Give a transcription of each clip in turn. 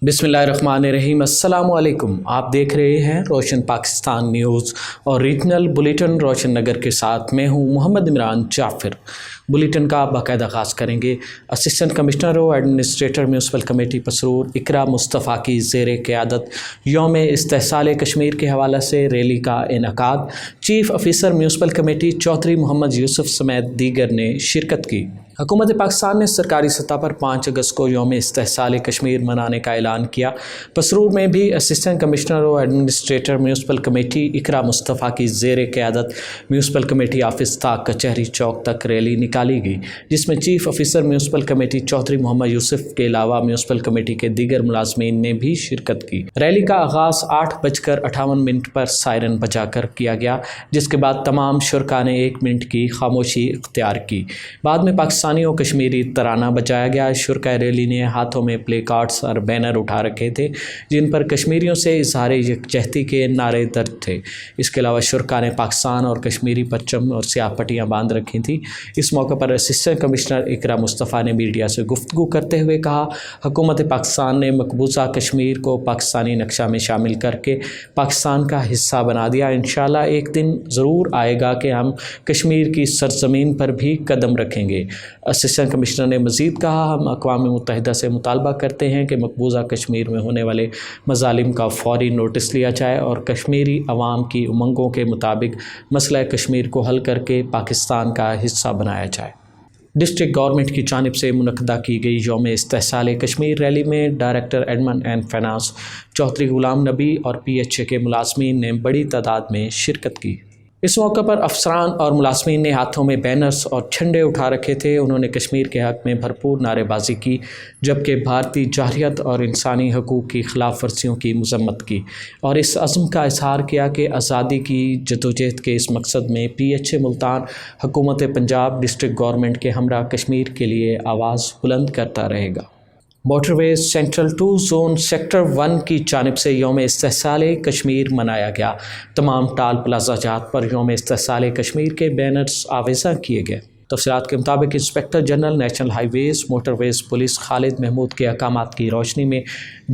बिस्मिल्लाहिर्रहमानिर्रहीम। अस्सलाम वालेकुम। आप देख रहे हैं रोशन पाकिस्तान न्यूज़ और रीजनल बुलेटिन रोशन नगर के साथ मैं हूं मोहम्मद इमरान जाफ़िर। बुलेटिन का बाकायदा आगाज़ करेंगे। असिस्टेंट कमिश्नर और एडमिनिस्ट्रेटर म्यूनसिपल कमेटी पसरूर इकरा मुस्तफ़ा की ज़ेर क़यादत यौम इस्तेहसाल कश्मीर के हवाले से रैली का इनेकाद। Chief officer municipal committee Chaudhry Muhammad Yousuf समेत दीगर ने शिरकत की। हुकूमत पाकिस्तान ने सरकारी सतह पर 5 अगस्त को यौम इस्तेहसाल कश्मीर मनाने का ऐलान किया। पसरूर में भी असिस्टेंट कमिश्नर और एडमिनिस्ट्रेटर म्यूनसिपल कमेटी इकरा मुस्तफ़ा की ज़ेर क़यादत म्यूनसिपल कमेटी ऑफिस ता कचहरी चौक तक रैली निकाली गई, जिसमें chief officer municipal committee Chaudhry Muhammad Yusuf के अलावा म्यूनसिपल कमेटी के दीगर मुलाजमीन ने भी शिरकत की। रैली का आगाज़ 8:58 पर सायरन बजाकर किया गया, जिसके बाद तमाम शुरका ने 1 मिनट की खामोशी इख्तियार की। बाद में पाकिस्तानियों कश्मीरी तराना बजाया गया। शुरका रैली ने हाथों में प्ले कार्ड्स और बैनर उठा रखे थे, जिन पर कश्मीरियों से इजहार यकजहती के नारे दर्ज थे। इसके अलावा शुरका ने पाकिस्तान और कश्मीरी परचम और स्याह पट्टियाँ बांध रखी थी। इस मौके पर असिस्टेंट कमिश्नर इकरा मुस्तफ़ा ने मीडिया से गुफ्तगू करते हुए कहा, हुकूमत पाकिस्तान ने मकबूजा कश्मीर को पाकिस्तानी नक्शा में शामिल करके पाकिस्तान का हिस्सा बना दिया। इंशाअल्लाह एक दिन ज़रूर आएगा कि हम कश्मीर की सरजमीन पर भी कदम रखेंगे। असिस्टेंट कमिश्नर ने मज़ीद कहा, हम अक़वाम मुत्तहिदा से मुतालबा करते हैं कि मकबूजा कश्मीर में होने वाले मज़ालिम का फ़ौरी नोटिस लिया जाए और कश्मीरी अवाम की उमंगों के मुताबिक मसला कश्मीर को हल करके पाकिस्तान का हिस्सा बनाया जाए। डिस्ट्रिक्ट गवर्नमेंट की जानिब से मुनक़दा की गई यौम इस्तेहसाल कश्मीर रैली में director admin and finance Chaudhry Ghulam Nabi और PHA के मुलाजमीन ने बड़ी तादाद में शिरकत की। इस मौके पर अफसरान और मुलाजमीन ने हाथों में बैनर्स और झंडे उठा रखे थे। उन्होंने कश्मीर के हक़ में भरपूर नारेबाजी की, जबकि भारतीय जारहियत और इंसानी हकूक़ की खिलाफ वर्जियों की मज़म्मत की और इस अज़्म का इज़हार किया कि आज़ादी की जदोजहद के इस मकसद में PHA मुल्तान हुकूमत पंजाब डिस्ट्रिक्ट गवर्नमेंट के हमरा कश्मीर के लिए आवाज़ बुलंद करता रहेगा। मोटरवेज सेंट्रल 2 जोन सेक्टर 1 की जानिब से यौम इस्तेहसाल कश्मीर मनाया गया। तमाम टाल प्लाजा जात पर यौम इस्तेहसाल कश्मीर के बैनर्स आवेज़ा किए गए। तफसीलात के मुताबिक inspector general national highways motorways police Khalid Mahmood के अहकामात की रोशनी में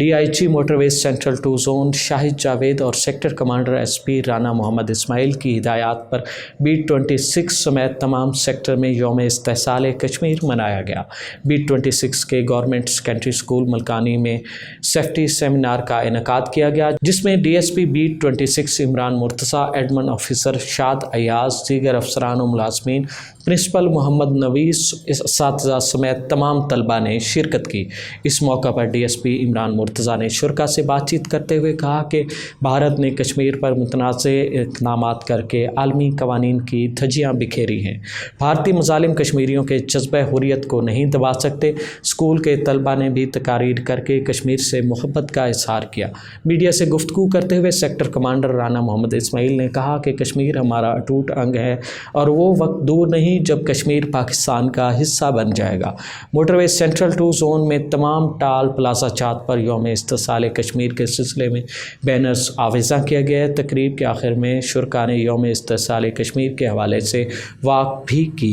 DIG motorways central 2 zone Shahid Javed और sector commander SP Rana Muhammad Ismail की हिदायत पर बीट 26 समेत तमाम सेक्टर में यौम इस्तेहसाल कश्मीर मनाया गया। बीट 26 के गवर्नमेंट सेकेंडरी स्कूल मलकानी में सेफ्टी सेमिनार का इनेकाद किया गया, जिसमें DSP beat 26 Imran Murtaza, admin officer Shad Ayaz, दीगर अफसरान और मुलाजमीन, प्रिंसिपल मोहम्मद नवीस, इस्तिज़ा समेत तमाम तलबा ने शिरकत की। इस मौका पर DSP इमरान मुर्तज़ा ने शुरका से बातचीत करते हुए कहा कि भारत ने कश्मीर पर मुतनाज़ इक़दामात करके आलमी कवानीन की धज्जियाँ बिखेरी हैं। भारतीय मज़ालिम कश्मीरियों के जज्बे हुर्रियत को नहीं दबा सकते। स्कूल के तलबा ने भी तकारीर करके कश्मीर से मोहब्बत का इज़हार किया। मीडिया से गुफ्तगू करते हुए सेक्टर कमांडर राना मोहम्मद इस्माइल ने कहा कि कश्मीर हमारा अटूट अंग है और वो वक्त दूर नहीं जब कश्मीर पाकिस्तान का हिस्सा बन जाएगा। मोटरवेज सेंट्रल 2 जोन में तमाम टाल प्लाजा चात पर यौम इस्तेहसाल कश्मीर के सिलसिले में बैनर्स आवेज़ा किया गया है। तकरीब के आखिर में शुरका ने यौम इस्तेहसाल कश्मीर के हवाले से वाक़ भी की।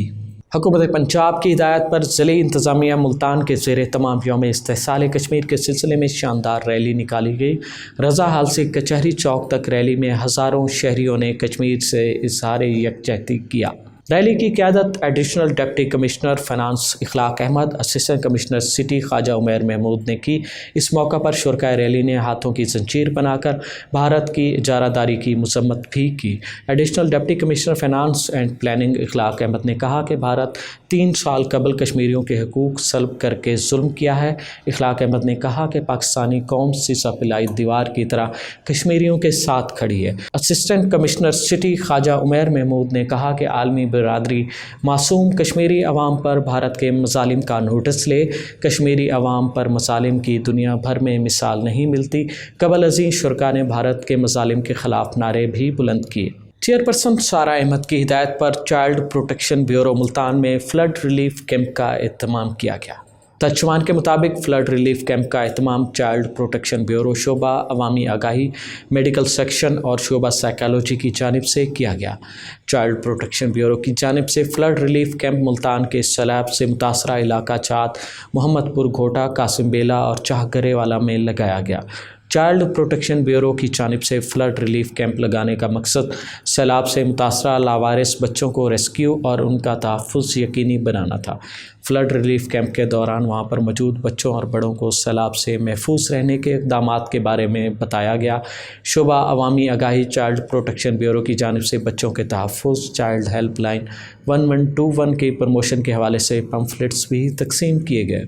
हुकूमत पंजाब की हिदायत पर ज़िले इंतज़ामिया मुल्तान के ज़ेर तमाम यौम इस्तेहसाल कश्मीर के सिलसिले में शानदार रैली निकाली गई। रज़ा हाल से कचहरी चौक तक रैली में हज़ारों शहरियों ने कश्मीर से इज़हार यकजहती किया। रैली की क़यादत additional deputy commissioner finance Ikhlaq Ahmed, assistant commissioner city Khawaja Umair Mahmood ने की। इस मौका पर शुरका रैली ने हाथों की जंजीर बनाकर भारत की इजारादारी की मज़म्मत भी की। Additional deputy commissioner finance and planning Ikhlaq Ahmed ने कहा कि भारत 3 साल कबल कश्मीरियों के हकूक़ सल्ब करके जुल्म किया है। इखलाक अहमद ने कहा कि पाकिस्तानी कौम सीसा पिलाई दीवार की तरह कश्मीरियों के साथ खड़ी है। Assistant commissioner city Khawaja Umair Mahmood ने कहा कि आलमी बरादरी मासूम कश्मीरी अवाम पर भारत के मज़ालिम का नोटिस ले। कश्मीरी अवाम पर मज़ालिम की दुनिया भर में मिसाल नहीं मिलती। कबल अज़ीं शुरका ने भारत के मज़ालिम के ख़िलाफ़ नारे भी बुलंद किए। चेयरपर्सन सारा अहमद की हिदायत पर चाइल्ड प्रोटेक्शन ब्यूरो मुल्तान में फ़्लड रिलीफ कैंप का एहतमाम किया गया। ترجمان کے مطابق فلڈ ریلیف کیمپ کا اہتمام چائلڈ پروٹیکشن بیورو شعبہ عوامی آگاہی میڈیکل سیکشن اور شعبہ سائیکالوجی کی جانب سے کیا گیا۔ چائلڈ پروٹیکشن بیورو کی جانب سے فلڈ ریلیف کیمپ ملتان کے سیلاب سے متاثرہ علاقہ چات، محمد پور گھوٹا، قاسم بیلا اور چاہ گرے والا میں لگایا گیا۔ چائلڈ پروٹیکشن بیورو کی جانب سے فلڈ ریلیف کیمپ لگانے کا مقصد سیلاب سے متاثرہ لاوارث بچوں کو ریسکیو اور ان کا تحفظ یقینی بنانا تھا۔ فلڈ ریلیف کیمپ کے دوران وہاں پر موجود بچوں اور بڑوں کو سیلاب سے محفوظ رہنے کے اقدامات کے بارے میں بتایا گیا۔ شعبہ عوامی آگاہی چائلڈ پروٹیکشن بیورو کی جانب سے بچوں کے تحفظ، چائلڈ ہیلپ لائن 1121 کی پروموشن کے حوالے سے پمفلٹس بھی تقسیم کیے گئے۔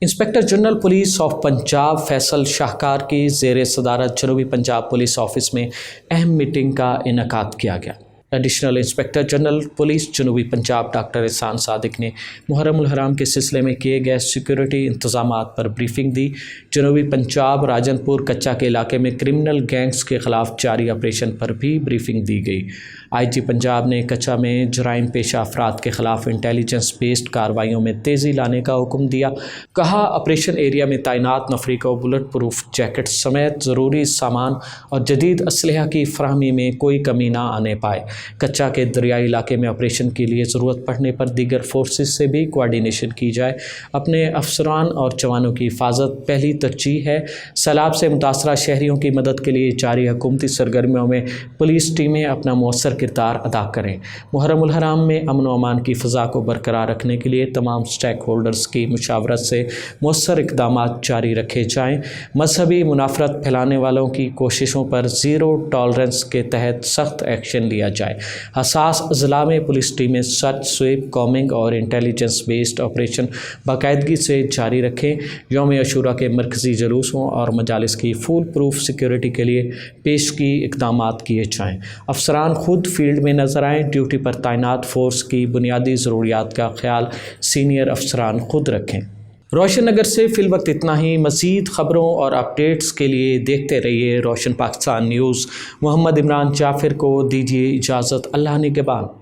Inspector general police of Punjab Faisal شاہکار کی زیر صدارت جنوبی پنجاب پولیس آفس میں اہم میٹنگ کا انعقاد کیا گیا۔ ایڈیشنل انسپکٹر جنرل پولیس جنوبی پنجاب ڈاکٹر احسان صادق نے محرم الحرام کے سلسلے میں کیے گئے سیکورٹی انتظامات پر بریفنگ دی۔ جنوبی پنجاب راجن پور کچا کے علاقے میں کرمنل گینگز کے خلاف جاری آپریشن پر بھی بریفنگ دی گئی۔ آئی جی پنجاب نے کچا میں جرائم پیشہ افراد کے خلاف انٹیلیجنس بیسڈ کارروائیوں میں تیزی لانے کا حکم دیا۔ کہا آپریشن ایریا میں تعینات نفری کو بلٹ پروف جیکٹ سمیت ضروری سامان اور جدید اسلحہ کی فراہمی میں کوئی کمی نہ آنے پائے۔ کچا کے دریائی علاقے میں آپریشن کے لیے ضرورت پڑنے پر دیگر فورسز سے بھی کوارڈینیشن کی جائے۔ اپنے افسران اور جوانوں کی حفاظت پہلی ترجیح ہے۔ سیلاب سے متاثرہ شہریوں کی مدد کے لیے جاری حکومتی سرگرمیوں میں پولیس ٹیمیں اپنا مؤثر کردار ادا کریں۔ محرم الحرام میں امن و امان کی فضا کو برقرار رکھنے کے لیے تمام سٹیک ہولڈرز کی مشاورت سے مؤثر اقدامات جاری رکھے جائیں۔ مذہبی منافرت پھیلانے والوں کی کوششوں پر زیرو ٹالرنس کے تحت سخت ایکشن لیا جائے۔ حساس اضلاع میں پولیس ٹیمیں سرچ، سویپ، کومنگ اور انٹیلیجنس بیسڈ آپریشن باقاعدگی سے جاری رکھیں۔ یوم عاشوراء کے مرکزی جلوسوں اور مجالس کی فول پروف سیکورٹی کے لیے پیشگی اقدامات کیے جائیں۔ افسران خود فیلڈ میں نظر آئیں۔ ڈیوٹی پر تعینات فورس کی بنیادی ضروریات کا خیال سینئر افسران خود رکھیں۔ روشن نگر سے فی الوقت اتنا ہی۔ مزید خبروں اور اپڈیٹس کے لیے دیکھتے رہیے روشن پاکستان نیوز۔ محمد عمران جعفر کو دیجیے اجازت۔ اللہ نگہبان۔